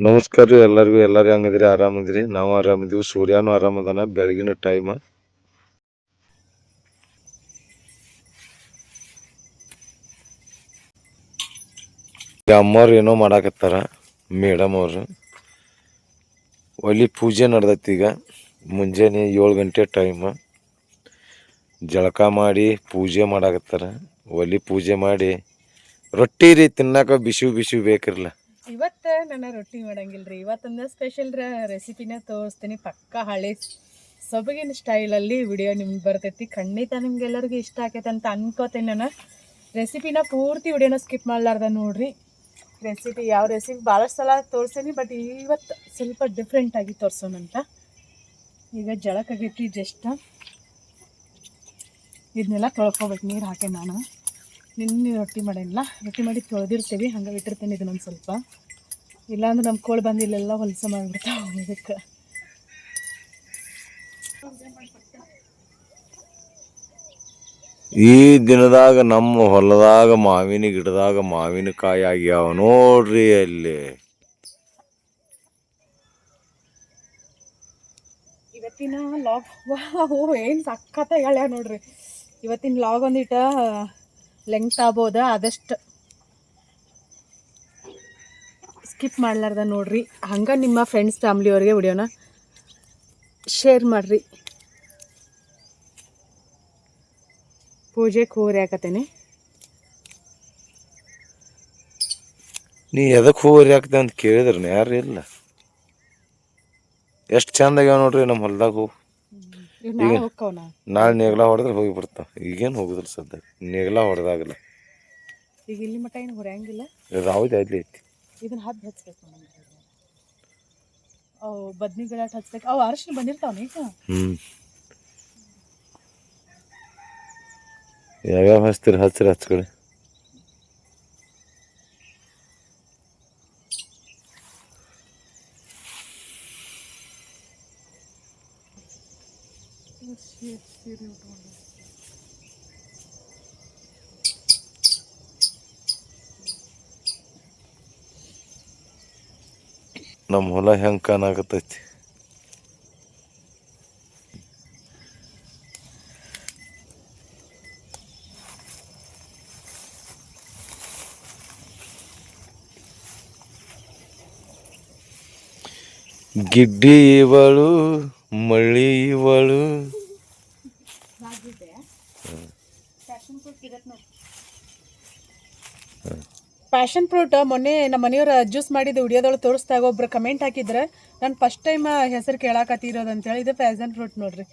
ನಮಸ್ಕಾರ ರೀ ಎಲ್ಲರಿಗೂ. ಎಲ್ಲರೂ ಹೆಂಗದಿರಿ? ಆರಾಮದಿರಿ? ನಾವು ಆರಾಮಿದೀವಿ. ಸೂರ್ಯನು ಆರಾಮದಾನ. ಬೆಳಗಿನ ಟೈಮ್ ಅಮ್ಮವ್ರು ಏನೋ ಮಾಡಾಕತ್ತಾರ. ಮೇಡಮ್ ಅವರು ಒಲಿ ಪೂಜೆ ನಡ್ದೈತಿ. ಈಗ ಮುಂಜಾನೆ 7 ಗಂಟೆ ಟೈಮ್. ಜಳಕ ಮಾಡಿ ಪೂಜೆ ಮಾಡಾಕತ್ತಾರ. ಒಲಿ ಪೂಜೆ ಮಾಡಿ ರೊಟ್ಟಿ ರೀ ತಿನ್ನಾಕ ಬಿಸಿ ಬಿಸಿ ಬೇಕಿರಲ್ಲ. ಇವತ್ತು ನಾನು ರೊಟ್ಟಿ ಮಾಡಂಗಿಲ್ರಿ. ಇವತ್ತೊಂದು ಸ್ಪೆಷಲ್ ರೆಸಿಪಿನ ತೋರಿಸ್ತೀನಿ. ಪಕ್ಕ ಹಳೆ ಸೊಬಗಿನ ಸ್ಟೈಲಲ್ಲಿ ವಿಡಿಯೋ ನಿಮ್ಗೆ ಬರ್ತೈತಿ. ಖಂಡಿತ ನಿಮ್ಗೆಲ್ಲರಿಗೂ ಇಷ್ಟ ಆಕೈತೆ ಅಂತ ಅನ್ಕೋತೀನಿ. ನಾನು ರೆಸಿಪಿನ ಪೂರ್ತಿ ವಿಡಿಯೋನ ಸ್ಕಿಪ್ ಮಾಡಲಾರ್ದ ನೋಡ್ರಿ. ರೆಸಿಪಿ ಯಾವ ರೆಸಿಪಿ ಭಾಳಷ್ಟು ಸಲ ತೋರಿಸೀನಿ, ಬಟ್ ಇವತ್ತು ಸ್ವಲ್ಪ ಡಿಫ್ರೆಂಟಾಗಿ ತೋರಿಸೋಣಂತ. ಈಗ ಜಳಕಾಗೈತಿ ಜಸ್ಟ್. ಇದನ್ನೆಲ್ಲ ತೊಳ್ಕೊಬೇಕು, ನೀರು ಹಾಕಿ. ನಾನು ನಿನ್ನೆ ರೊಟ್ಟಿ ಮಾಡಿಲ್ಲ, ರೊಟ್ಟಿ ಮಾಡಿ ತೊಳೆದಿರ್ತೀವಿ, ಹಂಗೆ ಇಟ್ಟಿರ್ತೀನಿ ಇದನ್ನೊಂದು ಸ್ವಲ್ಪ. ಇಲ್ಲಾಂದ್ರೆ ನಮ್ಮ ಕೋಳಿ ಬಂದು ಇಲ್ಲೆಲ್ಲ ಹೊಲಸ ಮಾಡಿಬಿಡ್ತಾವೆ. ಇದಕ್ಕೆ ಈ ದಿನದಾಗ ನಮ್ಮ ಹೊಲದಾಗ ಮಾವಿನ ಗಿಡದಾಗ ಮಾವಿನಕಾಯಿ ಆಗ್ಯಾವ ನೋಡ್ರಿ. ಅಲ್ಲಿ ಇವತ್ತಿನ ಲಾಗ್ ಏನು ಸಖತ್ತ ಹೇಳ್ಯಾವ ನೋಡ್ರಿ. ಇವತ್ತಿನ ಲಾಗ್ ಒಂದಿಟ ಲೆಂಗ್ತ್ ಆಗ್ಬೋದ, ಆದಷ್ಟು ಸ್ಕಿಪ್ ಮಾಡ್ಲಾರ್ದ ನೋಡ್ರಿ. ಹಂಗೆ ನಿಮ್ಮ ಫ್ರೆಂಡ್ಸ್ ಫ್ಯಾಮ್ಲಿಯವ್ರಿಗೆ ವಿಡಿಯೋನ ಶೇರ್ ಮಾಡಿರಿ. ಪೂಜೆಗೆ ಹೂವು ಹಾಕತ್ತೇನೆ. ನೀ ಎದಕ್ಕೆ ಹೂವು ಹಾಕ್ದೆ ಅಂತ ಕೇಳಿದ್ರನ ಯಾರು ಇಲ್ಲ. ಎಷ್ಟು ಚಂದ ಆಗ್ಯಾವ ನೋಡ್ರಿ ನಮ್ಮ ಹೊಲ್ದಾಗ ಹೂ. ಈಗ ನಾಳೆ ನೇಗ್ಲ ಹೊಡೆದ್ರೆ ಹೋಗಿ ಬಿಡ್ತಾವ. ಈಗೇನು ಹೋಗುದಿಲ್ಲ ಸದ್ಯ. ನೇಗ್ಲ ಹೊಡೆದಾಗಲ್ಲ. ಈಗ ಇಲ್ಲಿ ಮಟ್ಟ ಏನು ಹೊರೆಯಂಗಿಲ್ಲ. ರಾವ್ದು ಅಲ್ಲಿ ಐತಿ. ಇದನ್ನ ಹಚ್ಬೇಕು ಅವು ಬದ್ನಿ ಗಿಡ ಹಚ್ಬೇಕು. ಅವು ಅರಿಶಿನ ಬಂದಿರ್ತಾವ ಈಗ. ಯಾವ್ಯಾವ ಹಚ್ತೀರಿ? ಹಚ್ಚಿರಿ ಹಚ್ಕಡೆ. ನಮ್ಮ ಹೊಲ ಹೆಂಗೆ ಕಾಣಾಕತ್ತೈತಿ. ಗಿಡ್ಡಿ ಇವಳು ಮಳ್ಳಿ ಇವಳು. ಪ್ಯಾಷನ್ ಫ್ರೂಟ್ ಮೊನ್ನೆ ನಮ್ಮ ಮನೆಯವ್ರ ಜ್ಯೂಸ್ ಮಾಡಿದ್ದು ವಿಡಿಯೋದೊಳಗೆ ತೋರಿಸ್ದಾಗ ಒಬ್ರು ಕಮೆಂಟ್ ಹಾಕಿದ್ರೆ, ನಾನು ಫಸ್ಟ್ ಟೈಮ್ ಹೆಸರು ಕೇಳಾಕತ್ತಿರೋದು ಅಂತೇಳಿ. ಇದು ಪ್ಯಾಷನ್ ಫ್ರೂಟ್ ನೋಡ್ರಿ.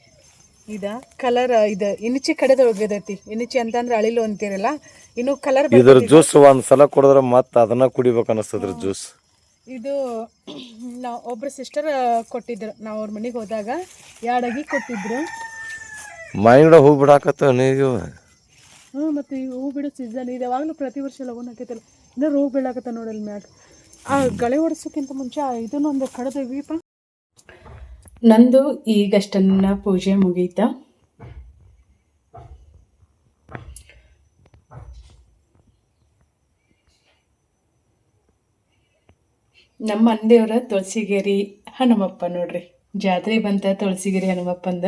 ಇದು ಕಲರ್ ಇದು ಇನಿಚಿ ಕಡೆದ ಹೋಗಿದೈತಿ. ಇನಿಚಿ ಅಂತಂದ್ರೆ ಅಳಿಲು ಅಂತೀರಲ್ಲ, ಇನ್ನು ಕಲರ್ ಇದ್ರ ಜ್ಯೂಸ್ ಒಂದ್ಸಲ ಕುಡಿದ್ರೆ ಮತ್ತೆ ಅದನ್ನ ಕುಡಿಬೇಕು ಅನಿಸ್ತದ್ರಿ ಜ್ಯೂಸ್. ಇದು ನಾವು ಒಬ್ರು ಸಿಸ್ಟರ್ ಕೊಟ್ಟಿದ್ರು. ನಾವು ಅವ್ರ ಮನೆಗೆ ಹೋದಾಗ 2 ಅಗಿ ಕೊಟ್ಟಿದ್ರು. ಮೈಂಡ ಹೂ ಬಿಡಾಕತ್ತ ನೀವು. ಮತ್ತು ಈ ಹೂ ಬಿಡೋ ಸೀಸನ್ ಇದೆ. ಯಾವಾಗಲೂ ಪ್ರತಿ ವರ್ಷ ಲಗೂನ್ ಹಾಕೈತಲ್ಲ. ಇನ್ನೂ ಹೂ ಬೀಳಾಕತ್ತ ನೋಡಲ್ಲಿ ಮ್ಯಾಗ. ಆ ಗಳೆ ಹೊಡ್ಸೋಕ್ಕಿಂತ ಮುಂಚೆ ಇದನ್ನೊಂದು ಕಡ್ದೀವಿಪ್ಪ. ನಂದು ಈಗಷ್ಟನ್ನ ಪೂಜೆ ಮುಗೀತ. ನಮ್ಮ ಮನೆದೇವ್ರ ತುಳಸಿಗೇರಿ ಹನುಮಪ್ಪ ನೋಡ್ರಿ. ಜಾತ್ರೆ ಬಂತ ತುಳಸಿಗೇರಿ ಹನುಮಪ್ಪಂದ.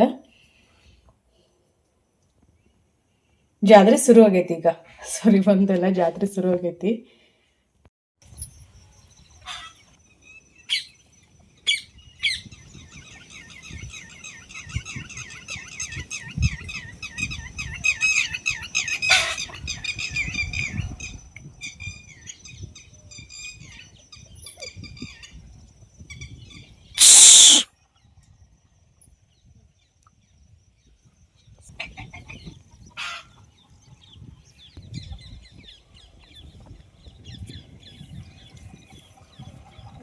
ಜಾತ್ರೆ ಶುರು ಆಗೈತಿ ಈಗ. ಸಾರಿ, ಬಂದಲ್ಲ, ಜಾತ್ರೆ ಶುರು ಆಗೈತಿ.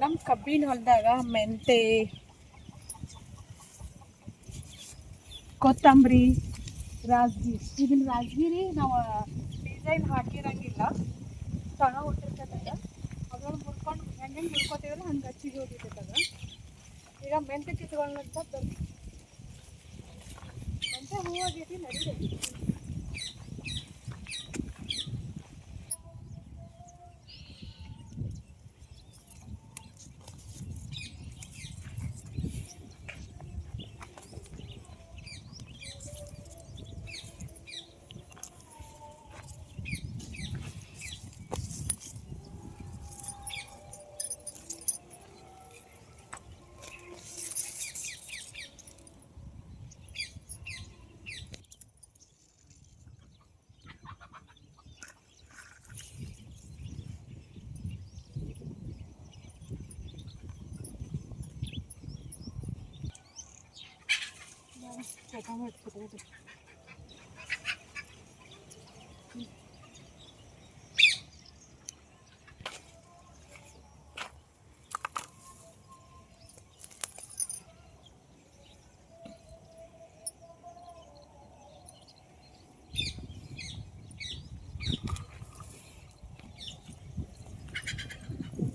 ನಮ್ಮ ಕಬ್ಬಿನ ಹೊಲದಾಗ ಮೆಂತೆ, ಕೊತ್ತಂಬರಿ, ರಾಜಗಿರಿ. ಇದನ್ನ ರಾಜಗಿರಿ ನಾವು ಡಿಸೈನ್ ಹಾಕಿರಂಗಿಲ್ಲ, ಸಣ್ಣ ಹುಟ್ಟಿರ್ತದ. ಅದ್ರೊಳಗೆ ಮುರ್ಕೊಂಡು ಹೆಂಗೆ ಮುರ್ಕೋತೀವಲ್ಲ ಹಂಗೆ ಹಚ್ಚಿಗೆ ಹೋಗಿರ್ತದ. ಈಗ ಮೆಂತೆ ಕಿತ್ಕೊಳ್ಳೋಂಥ ಮೆಂತೆ ಹೂವಾಗೈತಿ, ನಡೀತೈತಿ.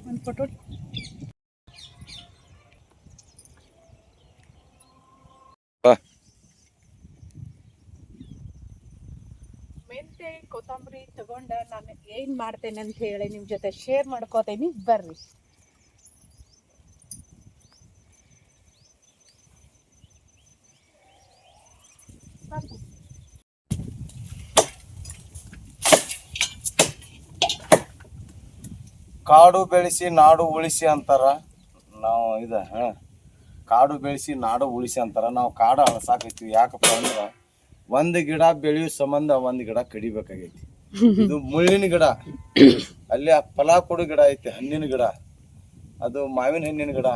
ಒಂದು ಫೋಟೋ ಮೆಂತೆ ಕೊತ್ತಂಬರಿ ತಗೊಂಡ ನಾನು ಏನು ಮಾಡ್ತೇನೆ ಅಂತ ಹೇಳಿ ನಿಮ್ಮ ಜೊತೆ ಶೇರ್ ಮಾಡ್ಕೋತೇನೆ, ಬರ್ರಿ. ಕಾಡು ಬೆಳೆಸಿ ನಾಡು ಉಳಿಸಿ ಅಂತಾರ. ನಾವು ಕಾಡು ಬೆಳೆಸಿ ನಾಡು ಉಳಿಸಿ ಅಂತಾರ. ನಾವು ಕಾಡು ಅಳಸಾಕೈತಿವಿ. ಯಾಕಪ್ಪ ಅಂದ್ರೆ ಒಂದು ಗಿಡ ಬೆಳೆಯೋ ಸಂಬಂಧ ಒಂದು ಗಿಡ ಕಡಿಬೇಕಾಗೈತಿ. ಇದು ಮುಳ್ಳಿನ ಗಿಡ, ಅಲ್ಲಿ ಫಲ ಕೊಡೋ ಗಿಡ ಐತಿ, ಹಣ್ಣಿನ ಗಿಡ, ಅದು ಮಾವಿನ ಹಣ್ಣಿನ ಗಿಡ.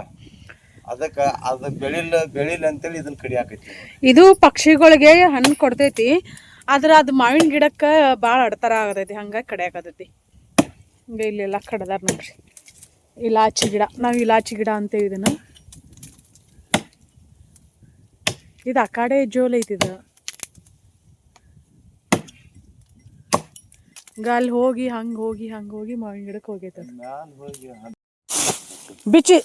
ಅದಕ್ಕೆ ಅದು ಬೆಳಿಲ್ಲ ಅಂತೇಳಿ ಇದನ್ನ ಕಡಿಯಾಕೈತಿ. ಇದು ಪಕ್ಷಿಗಳಿಗೆ ಹಣ್ಣು ಕೊಡ್ತೈತಿ, ಆದ್ರೆ ಅದು ಮಾವಿನ ಗಿಡಕ್ಕೆ ಭಾಳ ಅಡ್ತರ ಆಗತೈತಿ, ಹಂಗಾಗಿ ಕಡಿಯಾಕತೈತಿ. ಹಂಗೆ ಇಲ್ಲೆಲ್ಲ ಕಡ್ದಾರ ನೋಡ್ರಿ. ಇಲಾಚಿ ಗಿಡ, ನಾವು ಇಲಾಚಿ ಗಿಡ ಅಂತೇವಿ ಇದನ್ನ. ಇದು ಆ ಕಡೆ ಜೋಲ್ ಐತಿದ. ಅಲ್ಲಿ ಹೋಗಿ ಹಂಗೆ ಹೋಗಿ ಮಾವಿನ ಗಿಡಕ್ಕೆ ಹೋಗೈತ. ಬಿಚ್ಚಿ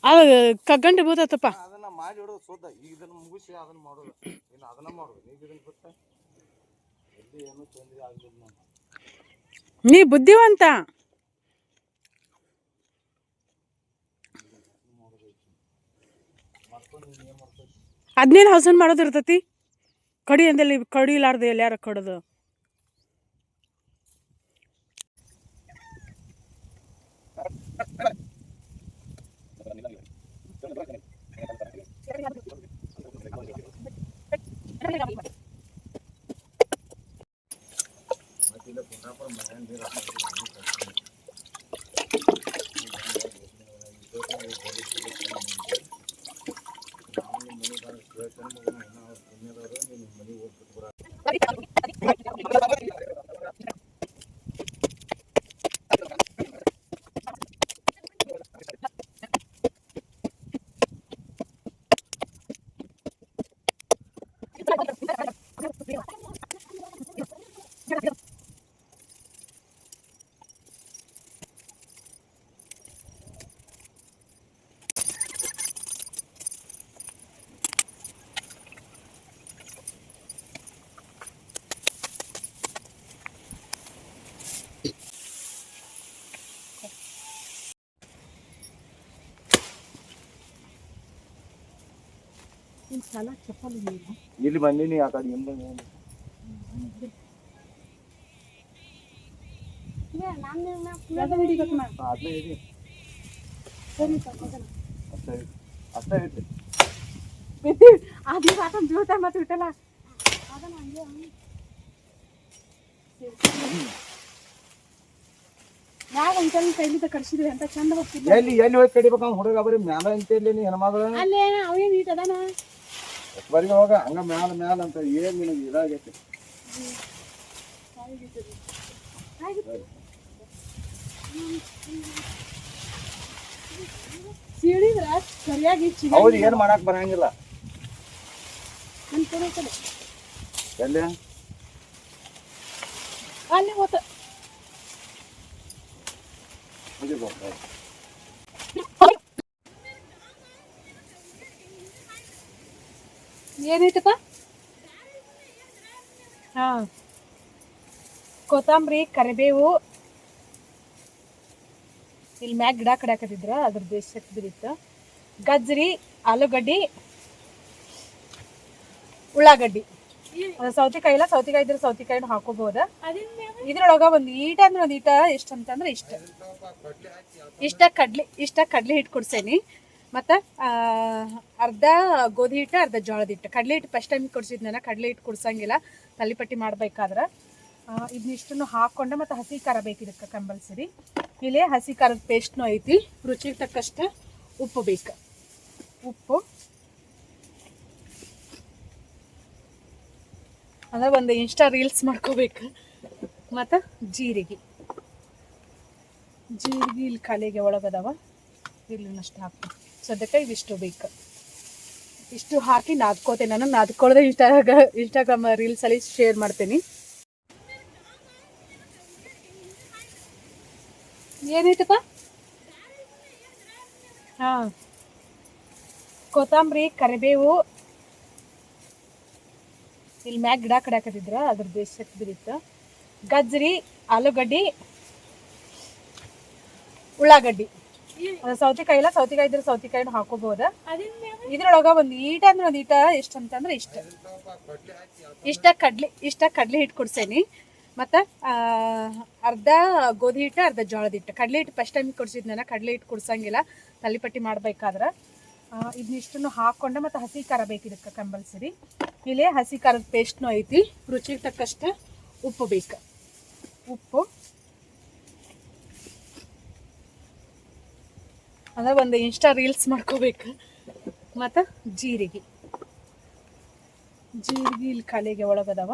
ಅದು ಕಗ್ಗಂಟೆ ಬೂತತ್ತಪ್ಪ. ಅದನ್ನ ಮಾಡಿ ಹೊಡೋದು ಸೋದ. ಈಗ ಇದನ್ನ ಮುಗಿಸಿ ಅದನ್ನ ಮಾಡೋದು, ಇನ್ನು ಅದನ್ನ ಮಾಡೋದು. ಈಗ ಇದನ್ನ ಬಿಟ್ಟ ಎಲ್ಲಿ ಏನೂ ತೊಂದರೆ ಆಗಲಿಲ್ಲ. ನೀ ಬುದ್ಧಿವಂತ. ಅದ್ನೇನು ಹಸನ್ ಮಾಡೋದು ಇರ್ತೈತಿ. ಕಡಿ ಅಂದಲ್ಲಿ ಕಡಿಲಾರ್ದು ಎಲ್ಲಾರ ಕಡದು. ಇಲ್ಲಿ ಬಂದೀನಿ ಆ ಕಡೆ ಹಿಂದೆ. ಕರ್ಸಿದ್ವಿ ಅಂತ ಚಂದ ಹೋಗ್ತಿದ್ವಿ. ಎಲ್ಲಿ ಹೋಗಿ ಕಡಿಬೇಕ ಹುಡುಗ ಬರೀ ಮ್ಯಾಲ ಅಂತ ಇಲ್ಲಿ ಹೆಣ್ಮಗಳು ಅಲ್ಲೇ ಅವೇನು ನೀಟ್ ಅದಾನ ಬರೀ ಹೋಗ ಹಂಗ ಮ್ಯಾಲ ಅಂತ ಏನ್ ನಿನಗೆ ಇದಾಗೈತಿ. ಸೀಳಿದ್ರ ಸರಿಯಾಗಿ ಅವ್ರು ಏನ್ ಮಾಡಾಕ್ ಬರಂಗಿಲ್ಲ. ಎಲ್ಲಿ ಅಲ್ಲಿ ಹೋತ ಏನೈತಪ್ಪ? ಹಾ, ಕೊತ್ತಂಬರಿ, ಕರಿಬೇವು, ಇಲ್ಲಿ ಮ್ಯಾಗ ಗಿಡ ಕಡ್ಯಾಕತ್ತಿದ್ರ ಅದ್ರ ಬೇಸಕ್ ಬಿದ್ದಿತ್ತು. ಗಜ್ರಿ, ಆಲೂಗಡ್ಡಿ, ಉಳ್ಳಾಗಡ್ಡಿ, ಸೌತಿಕಾಯಿ ಇಲ್ಲ, ಸೌತಿಕಾಯಿ ಇದ್ರೆ ಸೌತಿಕಾಯಿನ ಹಾಕೋಬಹುದು. ಇದ್ರೊಳಗ ಒಂದು ಈಟ ಅಂದ್ರೆ ಒಂದು ಈಟ ಎಷ್ಟು ಅಂತಂದ್ರೆ ಇಷ್ಟ ಕಡ್ಲಿ ಹಿಟ್ಟು ಕೊಡ್ಸೇನಿ. ಮತ್ತು ಅರ್ಧ ಗೋಧಿ ಹಿಟ್ಟು, ಅರ್ಧ ಜೋಳದ ಹಿಟ್ಟು. ಕಡಲೆ ಹಿಟ್ಟು ಫಸ್ಟ್ ಟೈಮ್ ಕೊಡ್ಸಿದ್ನ, ಕಡಲೆ ಹಿಟ್ಟು ಕೊಡ್ಸಂಗಿಲ್ಲ ತಲಿಪಟ್ಟಿ ಮಾಡ್ಬೇಕಾದ್ರೆ. ಇದನ್ನಿಷ್ಟನ್ನು ಹಾಕ್ಕೊಂಡು ಮತ್ತು ಹಸಿ ಖಾರ ಬೇಕು ಇದಕ್ಕೆ ಕಂಪಲ್ಸರಿ. ಇಲ್ಲಿ ಹಸಿ ಖಾರದ ಪೇಸ್ಟ್ನೂ ಐತಿ. ರುಚಿಗೆ ತಕ್ಕಷ್ಟು ಉಪ್ಪು ಬೇಕು. ಉಪ್ಪು ಅಂದ್ರೆ ಒಂದು ಇನ್ಸ್ಟಾ ರೀಲ್ಸ್ ಮಾಡ್ಕೋಬೇಕು. ಮತ್ತು ಜೀರಿಗೆ ಇಲ್ಲಿ ಖಾಲಿಗೆ ಒಳಗದವ, ಇಲ್ಲಿ ಅಷ್ಟು ಹಾಕ್ತೀನಿ. ಸದ್ಯಕ್ಕೆ ಇದಿಷ್ಟು ಬೇಕು. ಇಷ್ಟು ಹಾಕಿ ನಾದ್ಕೋತೇನೆ. ನಾನು ನಾದ್ಕೊಳ್ಳೋದೇ ಇನ್ಸ್ಟಾಗ್ರಾಮ್ ರೀಲ್ಸಲ್ಲಿ ಶೇರ್ ಮಾಡ್ತೀನಿ. ಏನೈತಪ್ಪ? ಹಾಂ, ಕೊತ್ತಂಬರಿ, ಕರಿಬೇವು, ಇಲ್ಲಿ ಮ್ಯಾಗ ಗಿಡ ಕಡ್ಯಾಕತ್ತಿದ್ರ ಅದ್ರ ಬೇಸಕ್ಕೆ ಬಿದ್ದಿತ್ತು. ಗಜ್ರಿ, ಆಲೂಗಡ್ಡಿ, ಉಳ್ಳಾಗಡ್ಡಿ, ಸೌತೆಕಾಯಿ ಇಲ್ಲ, ಸೌತೆಕಾಯಿ ಇದ್ರೆ ಸೌತೆಕಾಯಿನೂ ಹಾಕೋಬಹುದು. ಇದ್ರೊಳಗೆ ಒಂದು ಈಟ ಅಂದ್ರೆ ಒಂದು ಈಟ ಎಷ್ಟು ಅಂತಂದ್ರೆ ಇಷ್ಟ ಕಡ್ಲಿ ಹಿಟ್ಟು ಕುಡ್ಸೇನಿ. ಮತ್ತು ಅರ್ಧ ಗೋಧಿ ಹಿಟ್ಟು, ಅರ್ಧ ಜೋಳದ ಹಿಟ್ಟು. ಕಡಲೆ ಹಿಟ್ಟು ಫಸ್ಟ್ ಟೈಮ್ ಕುಡ್ಸಿದ್ನ, ಕಡಲೆ ಹಿಟ್ಟು ಕುಡ್ಸಂಗಿಲ್ಲ ತಲಿಪಟ್ಟಿ ಮಾಡ್ಬೇಕಾದ್ರೆ. ಇದನ್ನಿಷ್ಟನ್ನು ಹಾಕ್ಕೊಂಡೆ. ಮತ್ತು ಹಸಿ ಖಾರ ಬೇಕು ಇದಕ್ಕೆ ಕಂಪಲ್ಸರಿ. ಇಲ್ಲಿ ಹಸಿ ಖಾರದ ಪೇಸ್ಟ್ನೂ ಐತಿ. ರುಚಿಗೆ ತಕ್ಕಷ್ಟು ಉಪ್ಪು ಬೇಕು. ಉಪ್ಪು ಅಂದರೆ ಒಂದು ಇನ್ಸ್ಟಾ ರೀಲ್ಸ್ ಮಾಡ್ಕೋಬೇಕು. ಮತ್ತು ಜೀರಿಗೆ ಇಲ್ಲಿ ಖಾಲಿಗೆ ಒಳಗದವ,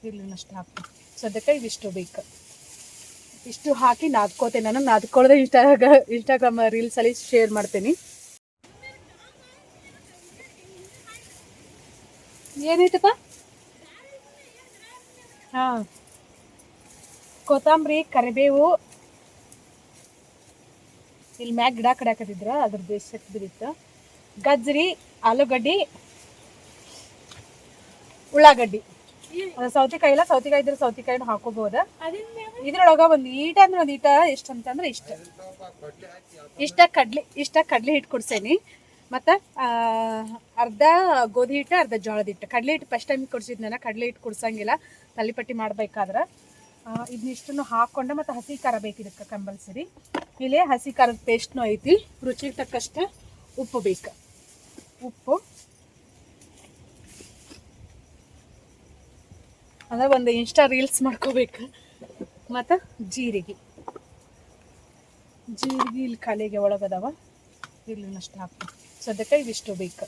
ಇಲ್ಲಿ ಅಷ್ಟು ಹಾಕ್ತೀನಿ. ಸದ್ಯಕ್ಕೆ ಇದಿಷ್ಟು ಬೇಕು. ಇಷ್ಟು ಹಾಕಿ ನಾದ್ಕೋತೇನೆ. ನಾನು ನಾದ್ಕೊಳ್ಳೋದೇ ಇನ್ಸ್ಟಾಗ್ರಾಮ್ ರೀಲ್ಸಲ್ಲಿ ಶೇರ್ ಮಾಡ್ತೀನಿ. ಏನೈತಪ್ಪ? ಹಾಂ, ಕೊತ್ತಂಬರಿ, ಕರಿಬೇವು, ಇಲ್ಲಿ ಮ್ಯಾಗ ಗಿಡ ಕಡ್ಯಾಕತ್ತಿದ್ರ ಅದ್ರ ಬೇಸಕ್ಕೆ ಬಿದ್ದಿತ್ತು. ಗಜ್ರಿ, ಆಲೂಗಡ್ಡಿ, ಉಳ್ಳಾಗಡ್ಡಿ, ಸೌತೆಕಾಯಿ ಇಲ್ಲ, ಸೌತೆಕಾಯಿ ಇದ್ರೆ ಸೌತೆಕಾಯಿನೂ ಹಾಕೋಬಹುದು. ಇದ್ರೊಳಗೆ ಒಂದು ಈಟ ಅಂದ್ರೆ ಒಂದು ಈಟ ಎಷ್ಟು ಅಂತಂದ್ರೆ ಇಷ್ಟ ಕಡ್ಲಿ ಹಿಟ್ಟು ಕುಡ್ಸೇನಿ. ಮತ್ತು ಅರ್ಧ ಗೋಧಿ ಹಿಟ್ಟು, ಅರ್ಧ ಜೋಳದ ಹಿಟ್ಟು. ಕಡಲೆ ಹಿಟ್ಟು ಫಸ್ಟ್ ಟೈಮ್ ಕುಡ್ಸಿದ್ನ, ಕಡಲೆ ಹಿಟ್ಟು ಕುಡ್ಸಂಗಿಲ್ಲ ತಲಿಪಟ್ಟಿ ಮಾಡ್ಬೇಕಾದ್ರೆ. ಇದನ್ನಿಷ್ಟನ್ನು ಹಾಕ್ಕೊಂಡೆ. ಮತ್ತು ಹಸಿ ಖಾರ ಬೇಕು ಇದಕ್ಕೆ ಕಂಪಲ್ಸರಿ. ಇಲ್ಲಿ ಹಸಿ ಖಾರದ ಪೇಸ್ಟ್ನೂ ಐತಿ. ರುಚಿಗೆ ತಕ್ಕಷ್ಟು ಉಪ್ಪು ಬೇಕು. ಉಪ್ಪು ಅಂದರೆ ಒಂದು ಇನ್ಸ್ಟಾ ರೀಲ್ಸ್ ಮಾಡ್ಕೋಬೇಕು. ಮತ್ತು ಜೀರಿಗೆ ಇಲ್ಲಿ ಖಾಲಿಗೆ ಒಳಗದವ, ಇಲ್ಲಿ ಅಷ್ಟು ಹಾಕ್ತೀನಿ. ಸದ್ಯಕ್ಕೆ ಇದಿಷ್ಟು ಬೇಕು.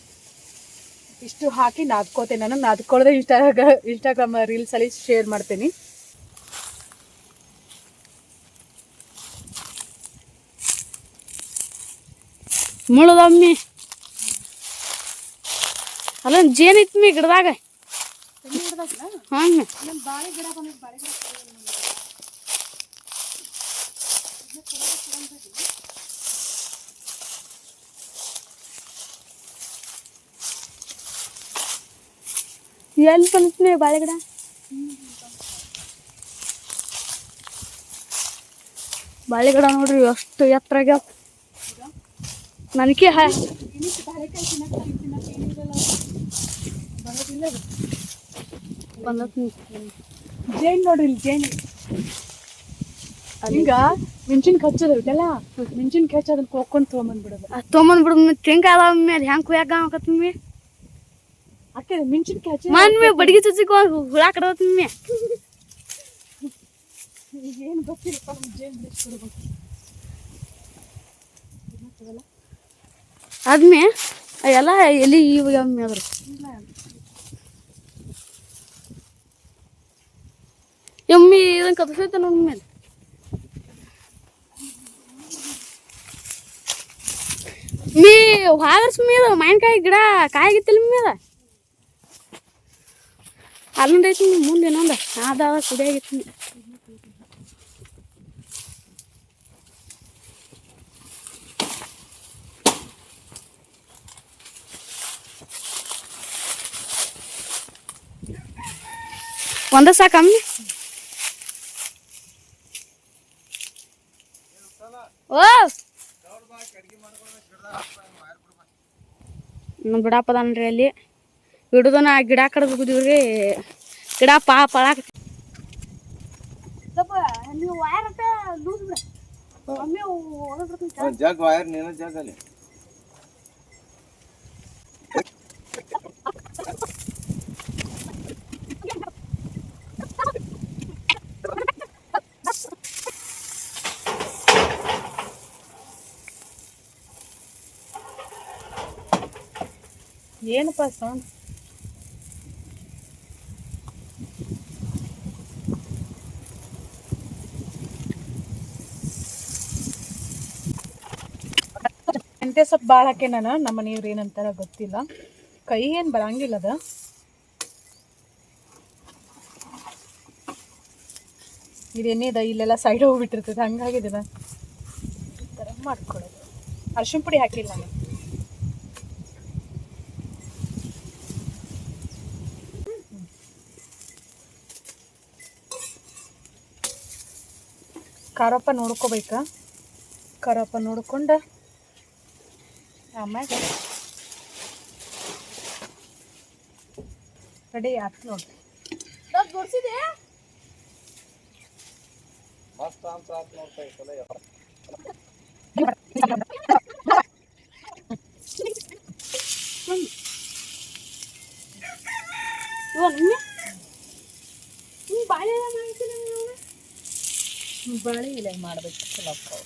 ಇಷ್ಟು ಹಾಕಿ ನಾದ್ಕೋತೇನೆ. ನಾನು ನಾದ್ಕೊಳ್ಳೋದೇ ಇನ್ಸ್ಟಾಗ್ರಾಮ್ ರೀಲ್ಸಲ್ಲಿ ಶೇರ್ ಮಾಡ್ತೀನಿ. ಮುಳದಮ್ಮಿ ಅಲ್ಲೊಂದು ಜೇನೈತಿ ಮೀ ಗಿಡದಾಗ. ಹಾಂ, ಎಲ್ಲಿ ಬಂದ್ಮೇ ಬಾಳೆ ಗಿಡ? ಬಾಳೆ ಗಿಡ ನೋಡ್ರಿ ಎಷ್ಟು ಎತ್ತರ ಆಗ್ಯಾವ. ನನಗೆ ಜೇನ್ ನೋಡ್ರಿ, ಇಲ್ಲಿ ಜೇನ್ ಹಿಂಗ ಮೆಣಸಿನ್ಕಾಯಿ ಹಚ್ಚೋದಲ್ಲ, ಮೆಣಸಿನ್ಕಾಯಿ ಹಚ್ಚೋದನ್ನ ಕೊಕ್ಕೊಂಡು ತೊಗೊಂಬಂದ್ಬಿಡೋದು. ತೊಗೊಂಬಂದ್ಬಿಡೋದು. ತೆಂಗಾಯಿ ಅದಾವ ಮೇಲೆ ಹೆಂಗೆ ಕುಯ್ಯಾಕ ಆಗತ್ತಮ್ಮಿ? ಅಕ್ಕೆ ಮೆಣಸಿನ್ಕಾಯಿ ಹಚ್ಚಿ ಮನ್ಮೆ ಬಡಿಗೆ ಚುಚ್ಚಿಗೆ ಹುಳ ಕಡದಮ್ಮಿ. ಏನು ಗೊತ್ತಿಲ್ಲಪ್ಪ, ಜೇನ್ ಬಿಡಿಸ್ಬಿಡ್ಬೇಕು. ಆದ್ಮೇ ಎಲ್ಲ ಎಲ್ಲಿ ಇವಾಗ ಅಮ್ಮಿ ಅದ್ರ ಎಮ್ಮಿ ಇದನ್ನು ಕತ್ತಸೈತೆ ನಮ್ಮ ಮೇಲೆ. ಮೀ ಹಾಗರ್ಸ್ ಮೀದ ಮಾವಿನಕಾಯಿ ಗಿಡ ಕಾಯಿಗಿತ್ತಿಲ್ಲ ಮೀದ ಅಲ್ಲೊಂದು ಐತಿ ಮುಂದೆ ಇನ್ನೊಂದು ಅದಾವ ಕುಡಿಯಾಗಿತ್ತು. ಒಂದ ಸಾಕಮ್ಮಿ? ಓ ಬಿಡಾಪದನ್ರಿ ಅಲ್ಲಿ ಹಿಡುದನ ಗಿಡ ಕಡ್ದು ಬಿದ್ದೀವ್ರಿ. ಗಿಡ ಪಳಾಕ ನೀವು ವಯರ್ ಲೂಸ್ ಬಿಡ ಜಗ್ ವಯರ್ ನೀನ ಜಗ್ ಅಲ್ಲಿ ಏನಪ್ಪ ಸೌಂಡ್? ಮೆಂತ್ಯ ಸೊಪ್ಪು ಭಾಳ ಹಾಕಿ ನಮ್ಮ ಮನೆಯವ್ರು ಏನಂತಾರ ಗೊತ್ತಿಲ್ಲ, ಕೈ ಏನು ಬರಂಗಿಲ್ಲ ಅದ. ಇದೇನಿದ ಇಲ್ಲೆಲ್ಲ ಸೈಡ್ ಹೋಗ್ಬಿಟ್ಟಿರ್ತದೆ, ಹಂಗಾಗಿದೆ ಈ ಥರ ಮಾಡ್ಕೊಳ್ಳೋದು. ಅರ್ಶಿಣ ಪುಡಿ ಹಾಕಿಲ್ಲ ನಾನು. ಖಾರಪ್ಪ ನೋಡ್ಕೋಬೇಕಾ, ಖಾರಪ್ಪ ನೋಡ್ಕೊಂಡು ಆಮ್ಯಾಗ ರೆಡಿ ಆಯ್ತು ನೋಡ್ರಿ. ಬಾಳೆ ಎಲೆ ಮಾಡ್ಬೇಕು ಚಲೋ ಆಗ್ತಾವ.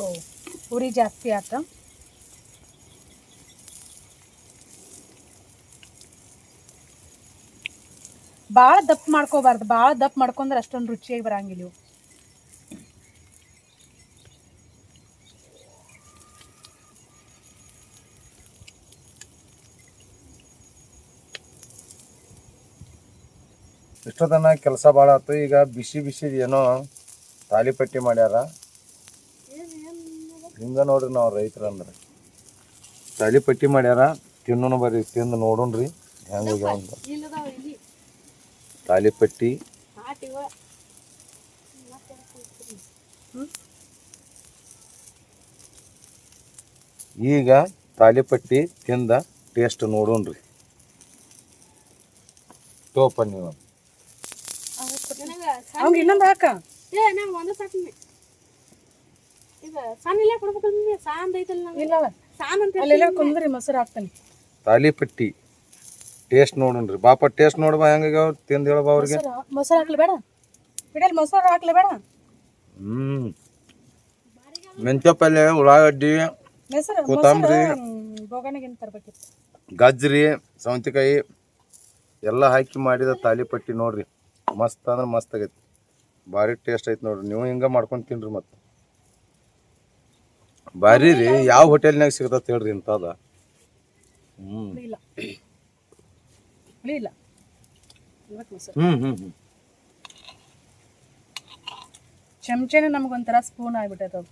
ಓ ಉರಿ ಜಾಸ್ತಿ ಆತ. ಭಾಳ ದಪ್ಪ ಮಾಡ್ಕೋಬಾರ್ದು, ಭಾಳ ದಪ್ಪ ಮಾಡ್ಕೊಂಡ್ರೆ ಅಷ್ಟೊಂದು ರುಚಿಯಾಗಿ ಬರಂಗಿಲ್ಲ ಇವು. ಇಷ್ಟೊತ್ತನ ಕೆಲಸ ಭಾಳ ಆಯ್ತು. ಈಗ ಬಿಸಿ ಬಿಸಿ ಏನೋ ತಾಲಿಪಟ್ಟಿ ಮಾಡ್ಯಾರ. ಹಿಂಗೆ ನೋಡ್ರಿ, ನಾವು ರೈತರು ಅಂದ್ರೆ ತಾಲಿಪಟ್ಟಿ ಮಾಡ್ಯಾರ. ತಿನ್ನೋನು ಬರ್ರಿ, ತಿಂದು ನೋಡೋಣ್ರಿ ಹೆಂಗೆ ಅಂತ. ತಾಲಿಪಟ್ಟಿ ಈಗ ತಾಲಿಪಟ್ಟಿ ತಿಂದ ಟೇಸ್ಟ್ ನೋಡೋಣ್ರಿ. ತೋಪ ನೀವು ಅವ್ಗೆ ಇನ್ನೊಂದು ಹಾಕ. ಅಲ್ಲೆಲ್ಲ ಕುಂದ್ರಿ ಮೊಸರು ಹಾಕ್ತಾನೆ. ತಾಲಿಪಟ್ಟಿ ಟೇಸ್ಟ್ ನೋಡೋಣ್ರಿ. ಬಾಪ ಟೇಸ್ಟ್ ನೋಡ್ಬಾ ಹೆಂಗ ತಿಂದು ಹೇಳ್ಬಾ ಅವ್ರಿಗೆ. ಮೊಸರು ಹಾಕ್ಲಿ ಬೇಡ ಬಿಡಲ್, ಮೊಸರು ಹಾಕ್ಲಿ ಬೇಡ. ಮೆಂತ್ಯ ಪಲ್ಯ, ಉಳ್ಳಾಗಡ್ಡಿ, ಕೊತ್ತಂಬರಿ, ಬೋಗಣಿಗಿನ್ ತರ್ಬೇಕಿತ್ತು, ಗಜ್ರಿ, ಸೌಂತಿಕಾಯಿ ಎಲ್ಲ ಹಾಕಿ ಮಾಡಿದ ತಾಲಿಪಟ್ಟಿ ನೋಡ್ರಿ. ಮಸ್ತ್ ಅಂದ್ರೆ ಮಸ್ತ್ ಆಗೈತಿ, ಭಾರಿ ಟೇಸ್ಟ್ ಐತಿ ನೋಡ್ರಿ. ನೀವು ಹಿಂಗೆ ಮಾಡ್ಕೊಂಡು ತಿನ್ರಿ. ಮತ್ತು ಭಾರಿ ರೀ. ಯಾವ ಹೋಟೆಲ್ನಾಗ ಸಿಗ್ತತ್ ಹೇಳ್ರಿ ಇಂಥದ. ಚಮಚೆನ ನಮಗೊಂಥರ ಸ್ಪೂನ್ ಆಗ್ಬಿಟ್ಟೈತೆ ಅದು.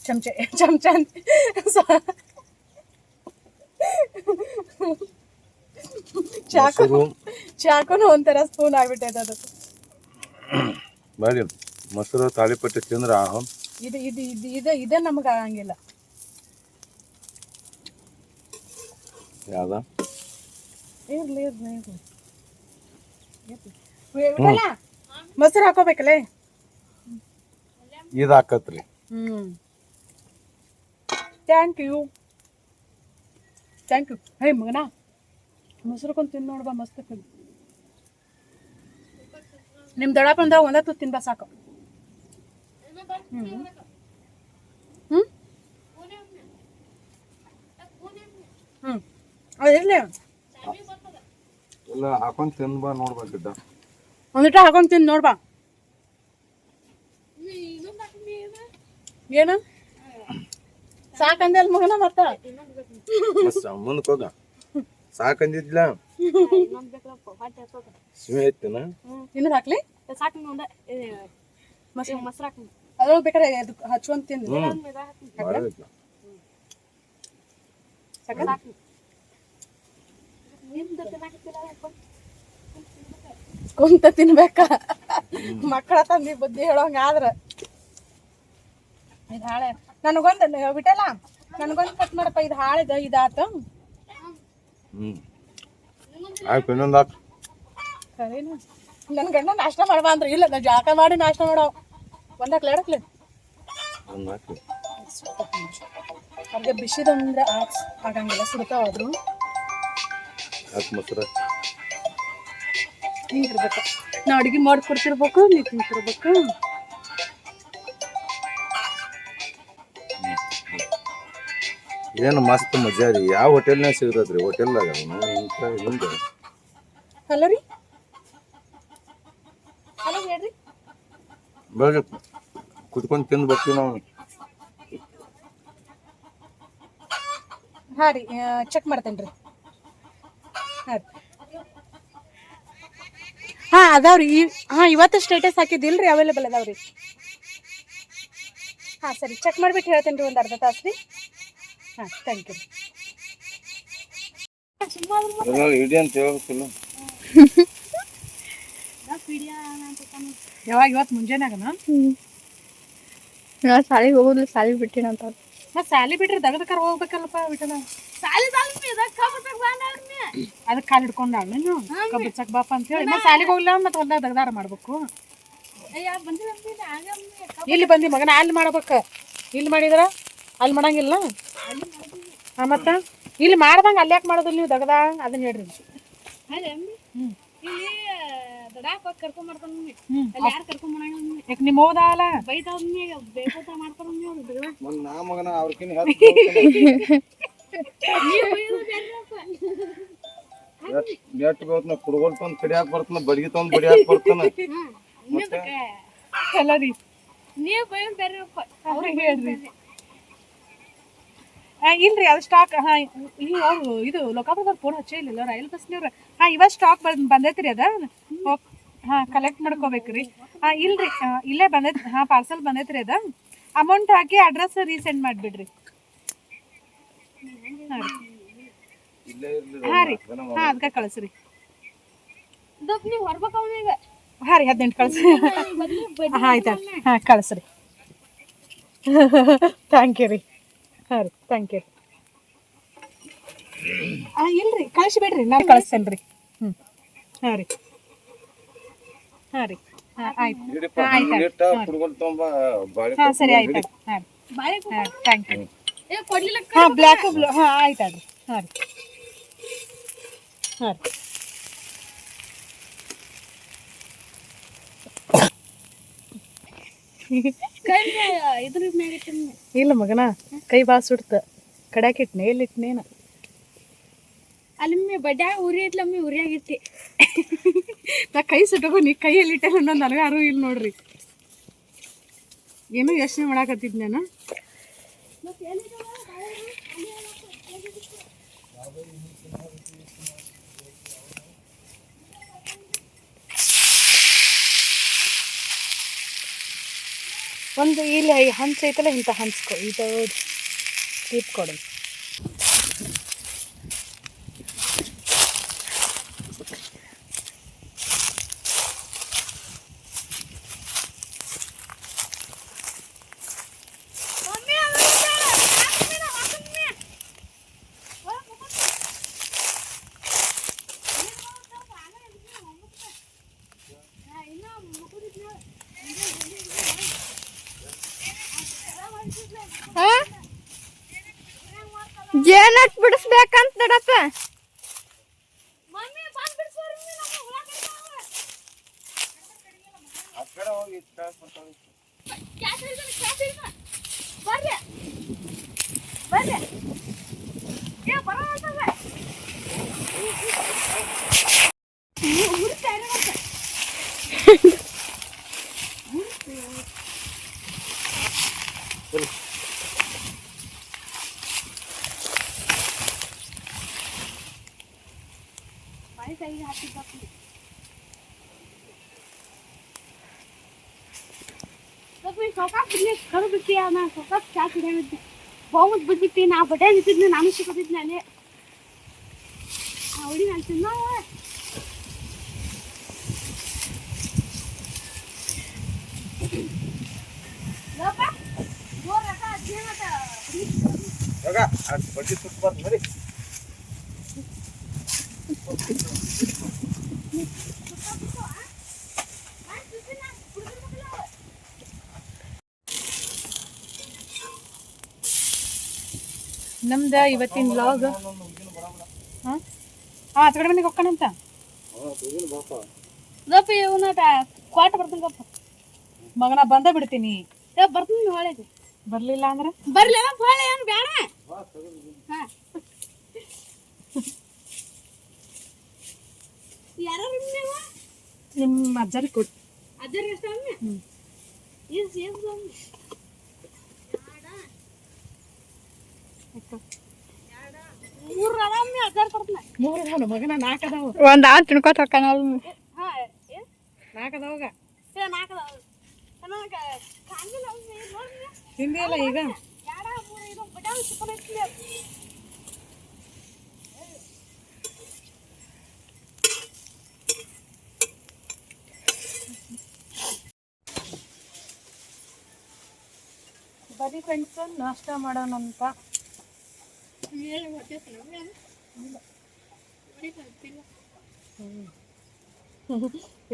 ಚಮಚ ಅಂತ ಚಾಕುನು ಒಂಥರ ಸ್ಪೂನ್ ಆಗ್ಬಿಟ್ಟೈತೆ ಅದು. ಬಾರಿ ಮೊಸರು ತಾಲಿಪಟ್ಟಿ ತಿಂದ್ರ ಇದು ಇದು ಇದು ಇದು ಇದೇ ನಮಗೆ ಆಗಂಗಿಲ್ಲ. ಯಾವ್ದ ಇರ್ಲಿ ಮೊಸರು ಹಾಕೋಬೇಕಲ್ಲೇ. ಇದು ಹಾಕತ್ರಿ. Thank you. ಹೇ ಮಗನ, ಮೊಸರುಕೊಂಡು ತಿಂದು ನೋಡ್ಬಾ, ಮಸ್ತ್ ತಿಂದು. ನಿಮ್ಮ ದೊಡ್ಡಪ್ಪಂದ ಒಂದ ತುತ್ತು ತಿನ್ಬಾ ಸಾಕು. ಅದಿರ್ಲಿ, ಎಲ್ಲ ಹಾಕೊಂಡ್ ತಿನ್ಬಾ ನೋಡ್ಬೇಕಿದ್ದ. ಒಂದಿಟ ಹಾಕೊಂಡ್ ತಿಂದು ನೋಡ್ಬಾ. ಏನು ಸಾಕಂದಲ್ ಮಗನ, ಮತ್ತ ಮುಂದಕ್ಕೆ ಹೋಗ. ಸಾಕಂದಿದ್ಲ ಸಿಮೆ ಐತಿನ. ಇನ್ನೊಂದು ಹಾಕ್ಲಿ, ಅದ್ರೊಳಗೆ ಬೇಕಾರೆ ಹಚ್ಕೊಂಡ್ ತಿಂದು. ಕುಂತ ತಿನ್ಬೇಕ ಮಕ್ಕಳ ತಂದಿ ಬುದ್ಧಿ ಹೇಳೋಂಗ ಆದ್ರ ಇದು ಹಾಳೆ ನನಗೊಂದು ಬಿಟ್ಟಲ್ಲ ನನಗೊಂದು ಕಟ್ ಮಾಡಪ್ಪ ಇದು ಹಾಳಿದ ಇದಾತು ಆಯ್ತು ಇನ್ನೊಂದು ಹಾಕು ಸರಿನಾ ನನ್ನ ಗಂಡ ನಾಷ್ಟ ಮಾಡ್ಬಾ ಅಂದ್ರೆ ಇಲ್ಲ ನಾ ಜಾಕ ಮಾಡಿ ನಾಷ್ಟ ಮಾಡೋ ಒಂದಾಕ್ಲೆ ಎರಡಕ್ಲೆ ಒಂದು ಹಾಕಿ ಅವ್ರಿಗೆ ಬಿಸಿದಂದ್ರೆ ಆಗಂಗಿಲ್ಲ ಸುಡ್ತಾವಾದ್ರು ಹಾಕಿ ಮೊಸರು ಹಿಂಗಿರ್ಬೇಕು ನಾ ಅಡುಗೆ ಮಾಡಿ ಕೊಡ್ತಿರ್ಬೇಕು ನೀವು ತಿಂತಿರ್ಬೇಕು ಏನು ಮಸ್ತ್ ಮಜಾ ರೀ ಯಾವ ಹೋಟೆಲ್ನಾಗ ಸಿಗ್ತದ್ರಿ ಹೋಟೆಲ್ದಾಗ ಹಿಂಗೆ ಹಲೋ ರೀ ಹಲೋ ಹೇಳ್ರಿ ಬೆಳಗ್ಗೆ ಕುತ್ಕೊಂಡು ತಿಂದು ಬರ್ತೀವಿ ನಾವು ಹಾಂ ರೀ ಚೆಕ್ ಮಾಡ್ತೇನೆ ರೀ ಹಾಂ ಹಾಂ ಅದಾವ್ರಿ ಹಾಂ ಇವತ್ತು ಸ್ಟೇಟಸ್ ಹಾಕಿದ್ದಿಲ್ಲ ರೀ ಅವೈಲೇಬಲ್ ಅದಾವ್ರಿ ಹಾಂ ಸರಿ ಚೆಕ್ ಮಾಡಿಬಿಟ್ಟು ಹೇಳ್ತೇನೆ ರೀ ಒಂದು ಅರ್ಧ ತಾಸು ರೀ ಹಾಂ ಥ್ಯಾಂಕ್ ಯು ಇಡಿ ಅಂತ ಹೇಳ್ಬೇಕಿಲ್ಲ ಯಾವಾಗ ಇವತ್ತು ಮುಂಜಾನಾಗನ ಸಾಲಿಗೆ ಹೋಗುದಿಲ್ಲ ಸಾಲಿ ಬಿಟ್ಟಿನಂತ ಮತ್ತೆ ಸಾಲಿ ಬಿಟ್ರೆ ದಗದಕರ ಹೋಗ್ಬೇಕಲ್ಲಪ್ಪ ಬಿಟ್ಟಲ್ಲ ಅದಕ್ಕೆ ಕಾಲು ಹಿಡ್ಕೊಂಡ ನೀನು ಕಬ್ಬು ಚಕ್ ಬಾಪ ಅಂತ ಹೇಳಿ ಮತ್ತೆ ಸಾಲಿಗೆ ಹೋಗ್ಲಿಲ್ಲ ಮತ್ತೆ ಹೊಲ್ದಾಗ ದಗದಾರ ಮಾಡ್ಬೇಕು ಇಲ್ಲಿ ಬಂದಿ ಮಗನ ಅಲ್ಲಿ ಮಾಡ್ಬೇಕು ಇಲ್ಲಿ ಮಾಡಿದ್ರ ಅಲ್ಲಿ ಮಾಡಂಗಿಲ್ಲ ಹಾಂ ಮತ್ತೆ ಇಲ್ಲಿ ಮಾಡ್ದಂಗೆ ಅಲ್ಲಿ ಯಾಕೆ ಮಾಡೋದಿಲ್ಲ ನೀವು ದಗದ ಅದನ್ನ ಹೇಳ್ರಿ ಯಾಕೆ ನಿಮ್ಮ ಹೋದಲ್ಲ ನಾ ಮಗನ ಅವ್ರಕಿನ್ನ ಎಷ್ಟು ಬೇವತ್ನ ಕುಡ್ಗೋಲ್ ತಂದು ಕಡಿಯಾಕ ಬರ್ತಾನ ಬಡ್ಗಿ ತಂದು ಬಡಿಯಾಕ ಬರ್ತಾನ ಅಲ್ಲ ರೀ ಇಲ್ರಿ ಅದು ಸ್ಟಾಕ್ ಹಾಂ ಈಗ ಅವರು ಇದು ಲೋಕಾಪುರದವ್ರು ಫೋನ್ ಹಚ್ಚೇ ಇಲ್ಲ ರೈಲ್ ಬಸ್ನವ್ರು ಹಾಂ ಇವಾಗ ಸ್ಟಾಕ್ ಬಂದೈತ್ರಿ ಅದ ಹಾಂ ಕಲೆಕ್ಟ್ ಮಾಡ್ಕೋಬೇಕ್ರಿ ಹಾಂ ಇಲ್ರಿ ಇಲ್ಲೇ ಬಂದೈತಿ ಹಾಂ ಪಾರ್ಸಲ್ ಬಂದೈತ್ರಿ ಅದ ಅಮೌಂಟ್ ಹಾಕಿ ಅಡ್ರೆಸ್ ರೀಸೆಂಡ್ ಮಾಡಿಬಿಡ್ರಿ ಹಾಂ ರೀ ಹಾಂ ಅದಕ್ಕೆ ಕಳಿಸ್ರಿ ಹಾಂ ರೀ 18 ಕಳಿಸ್ರಿ ಹಾಂ ಆಯ್ತಾ ಹಾಂ ಕಳಿಸ್ರಿ ಥ್ಯಾಂಕ್ ಯು ರೀ ಹಾಂ ರೀ ಥ್ಯಾಂಕ್ ಯು ಹಾಂ ಇಲ್ರಿ ಕಳಿಸ್ಬಿಡ್ರಿ ನಾನು ಕಳಿಸ್ತೇನೆ ರೀ ಹಾಂ ರೀ ಹಾಂ ರೀ ಹಾಂ ಆಯ್ತು ಹಾಂ ಸರಿ ಆಯ್ತು ಹಾಂ ಹಾಂ ಥ್ಯಾಂಕ್ ಯು ಹಾಂ ಬ್ಲ್ಯಾಕ್ ಹಾಂ ಆಯ್ತು ರೀ ಹಾಂ ರೀ ಹಾಂ ರೀ ಇಲ್ಲ ಮಗನ ಕೈ ಬಾ ಸುಡ್ತ ಕಡ್ಯಾಕ ಇಟ್ನೆ ಎಲ್ಲಿಟ್ನೇನ ಅಲ್ಲಿ ಬಡ್ಯಾಗ ಉರಿ ಐತ್ಲಮ್ಮಿ ಉರಿಯಾಗಿಟ್ಟಿ ನಾ ಕೈ ಸುಟ್ಟಗೋ ನೀ ಕೈಯಲ್ಲಿ ಇಟ್ಟೆ ಅನ್ನೋದು ನನಗೆ ಯಾರು ಇಲ್ಲ ನೋಡ್ರಿ ಏನೋ ಯೋಚನೆ ಮಾಡಾಕತ್ತಿದ್ ನಾನು ಒಂದು ಇಲ್ಲಿ ಹಂಚ್ ಐತಲ್ಲ ಇಂಥ ಹಂಚ್ಕೊ ಇದು ಕೀಪ್ ಕೊಡು ಜೇನಟ್ ಬಿಡಿಸ್ಬೇಕಂತ ನಡಪ್ಪ ಕರು ಬಿಟ್ಟಿ ನಾ ಸೊಕಾಸ್ ಚಾ ಕುಡಿಯಾಗಿದ್ದೆ ಬಹುಮತ್ ಬಿಟ್ಬಿಟ್ಟಿ ನಾ ಬಟ್ಟೆ ನಿಂತಿದ್ನಿ ನಾನು ಸಿಕ್ಕೋತಿದ್ನಿ ಅಲ್ಲಿ ಹುಡಿ ನಾನು ತಿನ್ನೋ ಬಡ್ಡಿ ಸುತ್ತಬಾರ್ದು ಮರಿ. ನಮ್ದು ಇವತ್ತಿನ ವ್ಲಾಗ್ ಹಾಂ ಆ ಕಡೆ ಮನೆಗೆ ಹೋಗ್ಕಣಂತ ಗಪ್ಪ ಇವನ ಕ್ವಾಟ ಬರ್ತೀನಿ ಗಪ್ಪ ಮಗನ ಬಂದ ಬಿಡ್ತೀನಿ. ಬರ್ತೀನಿ ಹೊಳೆಗೆ ಬರ್ಲಿಲ್ಲ ಅಂದ್ರೆ ಬರ್ಲಿ ಹೊಳೆ ಏನು ಬೇಡ. ಹಾಂ ಯಾರು ನೀವು ನಿಮ್ಮ ಅಜ್ಜರಿಗೆ ಕೊಟ್ಟು ಅಜ್ಜರ್ ಎಷ್ಟು ಮೂರು ಅದಾವ ಅಜ್ಜಾರ್ ಕೊಡ್ತೀನಿ. 3 ಅದಾವ ಮಗನ, 4 ಅದಾವ. ಒಂದು ಆ ತಿನ್ಕೋತ ಹಾಂ 4 ಅದಾವಾಗ ನಾಲ್ಕು ಅದಾವ ತಿಂದಿಯಲ್ಲ ಈಗ. ಬರೀ ಫ್ರೆಂಡ್ಸ್ ನಾಷ್ಟ ಮಾಡೋಣಂತ.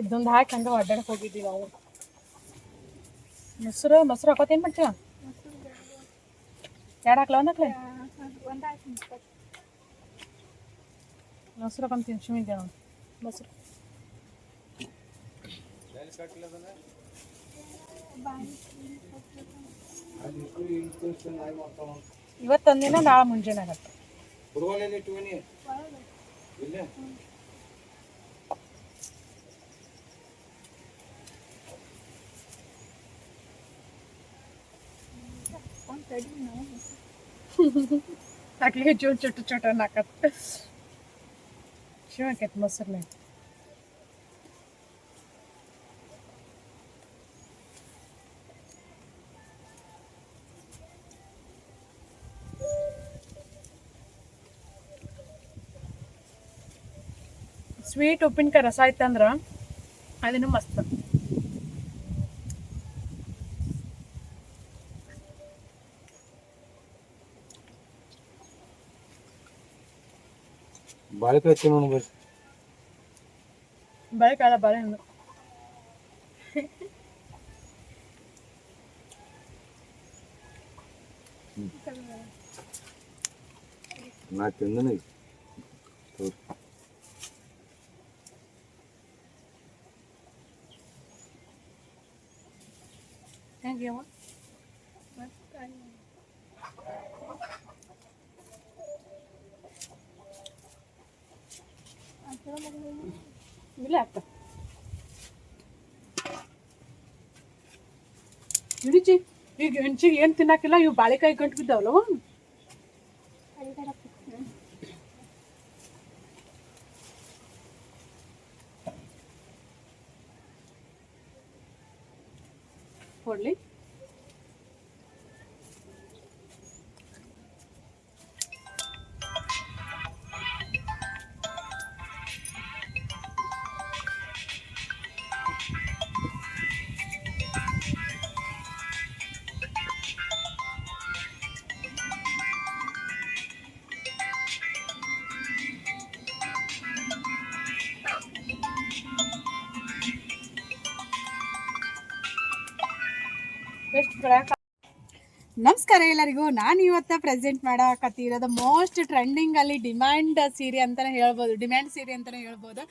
ಇದೊಂದು ಹಾಕಿ ಹಂಗೆ ಅಡ್ಡಾಡಕ್ಕೆ ಹೋಗಿದ್ದೀವಿ ನಾವು. ಮೊಸರು ಹಾಕೋತೇನು ಮಾಡ್ತೀವ? 2 ಹಾಕ್ಲ 1 ಹಾಕ್ಲ? ಮೊಸರು ಹಾಕೊಂತೀನಿ ಶಿಮಿಗೆ ಮೊಸರು. ಇವತ್ತೊಂದಿನ ನಾಳೆ ಮುಂಜಾನೆ ಆಗತ್ತೆ. ಅಕ್ಲಿಗೆ ಚೋಟ ನಾಕತ್ತೆ ಶಿವ ಆಕೈತೆ ಮೊಸರ್ಲೆ. ಸ್ವೀಟ್ ಉಪ್ಪಿನಕಾಯಿ ರಸ ಆಯ್ತಂದ್ರೆ ಅದನ್ನು ಮಸ್ತ್. ಬಾಳೆಕಾಯಿ ತಿನ್ನೋಣ ಬರ್ರಿ. ಬಾಳೆಕಾಯಿ ಬಾಳೆಹಣ್ಣು ನಾ ತಿಂದನೆ ಹೆಂಗೆ ಇಲ್ಲ ಅಕ್ಕ ಹಿಡಿಚಿ ಈಗ ಹೆಂಚಿಗೆ ಏನು ತಿನ್ನಕಿಲ್ಲ. ಇವು ಬಾಳೆಕಾಯಿ ಗಂಟು ಬಿದ್ದಾವಲ್ಲವ. ಕೊಡ್ಲಿ ನಮಸ್ಕಾರ ಎಲ್ಲರಿಗೂ. ನಾನು ಇವತ್ತು ಪ್ರೆಸೆಂಟ್ ಮಾಡಕತ್ತಿರೋದು ಮೋಸ್ಟ್ ಟ್ರೆಂಡಿಂಗಲ್ಲಿ ಡಿಮ್ಯಾಂಡ್ ಸೀರೆ ಅಂತಲೇ ಹೇಳ್ಬೋದು. ಡಿಮ್ಯಾಂಡ್ ಸೀರೆ ಅಂತಲೇ ಹೇಳ್ಬೋದು.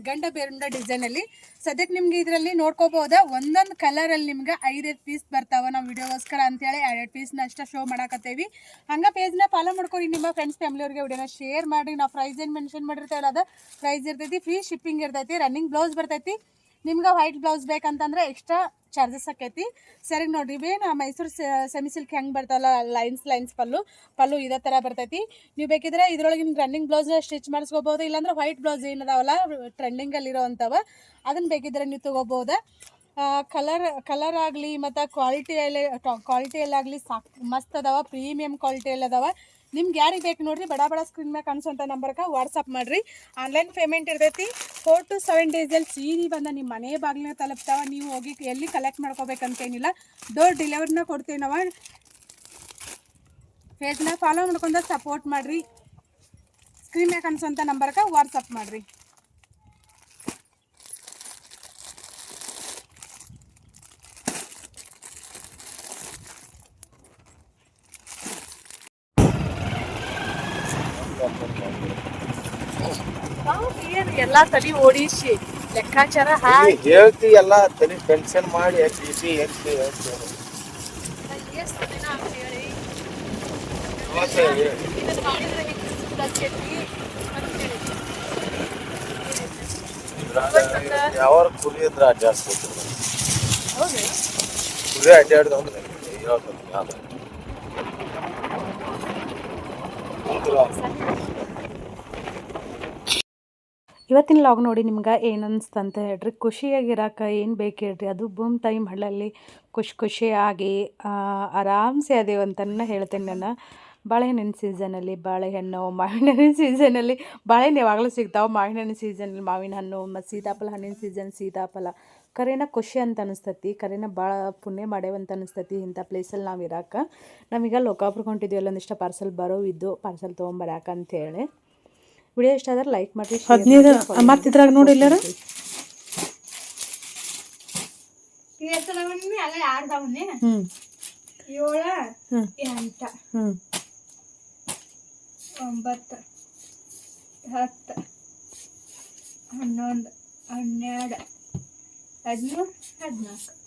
ಗಂಡ ಬೇರುಂಡ ಡಿಸೈನಲ್ಲಿ ಸದ್ಯಕ್ಕೆ ನಿಮ್ಗೆ ಇದರಲ್ಲಿ ನೋಡ್ಕೋಬಹುದು. ಒಂದೊಂದು ಕಲರಲ್ಲಿ ನಿಮ್ಗೆ 5 ಪೀಸ್ ಬರ್ತಾವೆ. ನಾವು ವಿಡಿಯೋಗೋಸ್ಕರ ಅಂತೇಳಿ 2 ಪೀಸ್ನ ಅಷ್ಟೇ ಶೋ ಮಾಡಕತ್ತೇವಿ. ಹಂಗೆ ಪೇಜ್ನ ಫಾಲೋ ಮಾಡ್ಕೊರಿ. ನಿಮ್ಮ ಫ್ರೆಂಡ್ಸ್ ಫ್ಯಾಮಿಲಿಯವ್ರಿಗೆ ವಿಡಿಯೋನ ಶೇರ್ ಮಾಡಿ. ನಾವು ಪ್ರೈಸ್ ಏನು ಮೆನ್ಷನ್ ಮಾಡಿರ್ತೇವಲ್ಲ ಅದು ಪ್ರೈಸ್ ಇರ್ತೈತಿ. ಫ್ರೀ ಶಿಪ್ಪಿಂಗ್ ಇರ್ತೈತಿ. ರನ್ನಿಂಗ್ ಬ್ಲೌಸ್ ಬರ್ತೈತಿ. ನಿಮ್ಗೆ ವೈಟ್ ಬ್ಲೌಸ್ ಬೇಕಂತಂದ್ರೆ ಎಕ್ಸ್ಟ್ರಾ ಚಾರ್ಜಸ್ ಆಕೈತಿ. ಸರಿ ನೋಡ್ರಿ, ಇವೇನು ಮೈಸೂರು ಸೆಮಿ ಸಿಲ್ಕ್ ಹೆಂಗೆ ಬರ್ತಾವಲ್ಲ ಲೈನ್ಸ್ ಪಲ್ಲು ಇದೇ ಥರ ಬರ್ತೈತಿ. ನೀವು ಬೇಕಿದ್ರೆ ಇದ್ರೊಳಗೆ ನಿಮ್ಗೆ ರನ್ನಿಂಗ್ ಬ್ಲೌಸ್ ಸ್ಟಿಚ್ ಮಾಡಿಸ್ಕೋಬೋದು. ಇಲ್ಲಾಂದ್ರೆ ವೈಟ್ ಬ್ಲೌಸ್ ಏನದಾವಲ್ಲ ಟ್ರೆಂಡಿಂಗಲ್ಲಿರೋ ಅಂಥವು ಅದನ್ನು ಬೇಕಿದ್ರೆ ನೀವು ತೊಗೋಬೋದು. ಕಲರ್ ಆಗಲಿ ಮತ್ತು ಕ್ವಾಲಿಟಿಯಲ್ಲಾಗಲಿ ಮಸ್ತ್ ಅದಾವ. ಪ್ರೀಮಿಯಮ್ ಕ್ವಾಲಿಟಿಯಲ್ಲಿ ಅದಾವ. ನಿಮ್ಗೆ ಯಾರಿಗೆ ಬೇಕು ನೋಡ್ರಿ, ಬಡ ಬಡ ಸ್ಕ್ರೀನ್ ಮ್ಯಾಗ ಕಾಣಿಸೋಂಥ ನಂಬರ್ಗೆ ವಾಟ್ಸಪ್ ಮಾಡಿರಿ. ಆನ್ಲೈನ್ ಪೇಮೆಂಟ್ ಇರ್ತೈತಿ. 4 to 7 ಡೇಸಲ್ಲಿ ಸೀರೆ ಬಂದ ನಿಮ್ಮ ಮನೆ ಬಾಗಿಲಿನ ತಲುಪ್ತಾವ. ನೀವು ಹೋಗಿ ಎಲ್ಲಿ ಕಲೆಕ್ಟ್ ಮಾಡ್ಕೋಬೇಕಂತೇನಿಲ್ಲ, ಡೋರ್ ಡೆಲಿವರಿನ ಕೊಡ್ತೀವಿ ನಾವು. ಪೇಜ್ನ ಫಾಲೋ ಮಾಡ್ಕೊಂಡು ಸಪೋರ್ಟ್ ಮಾಡಿರಿ. ಸ್ಕ್ರೀನ್ ಮ್ಯಾಗ ಕಾಣಿಸೋಂಥ ನಂಬರ್ಗೆ ವಾಟ್ಸಪ್ ಮಾಡಿರಿ. ಎಲ್ಲ ತಲೆ ಓಡಿಸಿ ಲೆಕ್ಕಾಚಾರ ಹೇಳ್ತಿ ಎಲ್ಲ ತಲೆ ಟೆನ್ಷನ್ ಮಾಡಿ ಯಾವ ಕುರಿ ಅಂದ್ರೆ ಅಡ್ಡಾಡ್ಸ್ಬೇಕು. ಕುರಿ ಅಡ್ಡಾಡ್ದು ಅಂದ್ರೆ ಇವತ್ತಿನ ಲಾಗ್ ನೋಡಿ ನಿಮ್ಗೆ ಏನು ಅನಿಸ್ತಂತ ಹೇಳ್ರಿ. ಖುಷಿಯಾಗಿರೋಕೆ ಏನು ಬೇಕು ಹೇಳ್ರಿ, ಅದು ಬೂಮ್ ಟೈಮ್ ಹಳ್ಳಲ್ಲಿ ಖುಷಿಯಾಗಿ ಆರಾಮ್ಸೆ ಅದೇವು ಅಂತಲೇ ಹೇಳ್ತೇನೆ ನಾನು. ಬಾಳೆಹಣ್ಣಿನ ಸೀಸನಲ್ಲಿ ಬಾಳೆಹಣ್ಣು, ಮಾವಿನ ಹಣ್ಣಿನ ಸೀಸನಲ್ಲಿ ಬಾಳೆಹಣ್ಣು ಯಾವಾಗಲೂ ಸಿಗ್ತಾವೆ. ಮಾವಿನ ಹಣ್ಣಿನ ಸೀಸನಲ್ಲಿ ಮಾವಿನ ಹಣ್ಣು, ಮತ್ತು ಸೀತಾಫಲ ಹಣ್ಣಿನ ಸೀಸನ್ ಸೀತಾಫಲ. ಕರೆನ ಖುಷಿ ಅಂತ ಅನಿಸ್ತತಿ, ಕರೆನ ಭಾಳ ಪುಣ್ಯ ಮಾಡ್ಯಾವಂತ ಅನಿಸ್ತತಿ ಇಂಥ ಪ್ಲೇಸಲ್ಲಿ ನಾವು ಇರೋಕೆ. ನಮೀಗ ಲೋಕಾಪುರಕ್ಕೆ ಹೊಂಟಿದ್ವಿ, ಒಂದಿಷ್ಟು ಪಾರ್ಸಲ್ ಬರೋವಿದ್ದು, ಪಾರ್ಸಲ್ ತೊಗೊಂಬರಾಕ ಅಂತೇಳಿ. ವಿಡಿಯೋ ಇಷ್ಟ ಆದ್ರೆ ಲೈಕ್ ಮಾಡಿ. 15 ಮತ್ತಿದ್ರಾಗ ನೋಡಿ ಎಲ್ಲಾರ ಅಲ್ಲ 6 7 8 9 10 11 12 13 14 15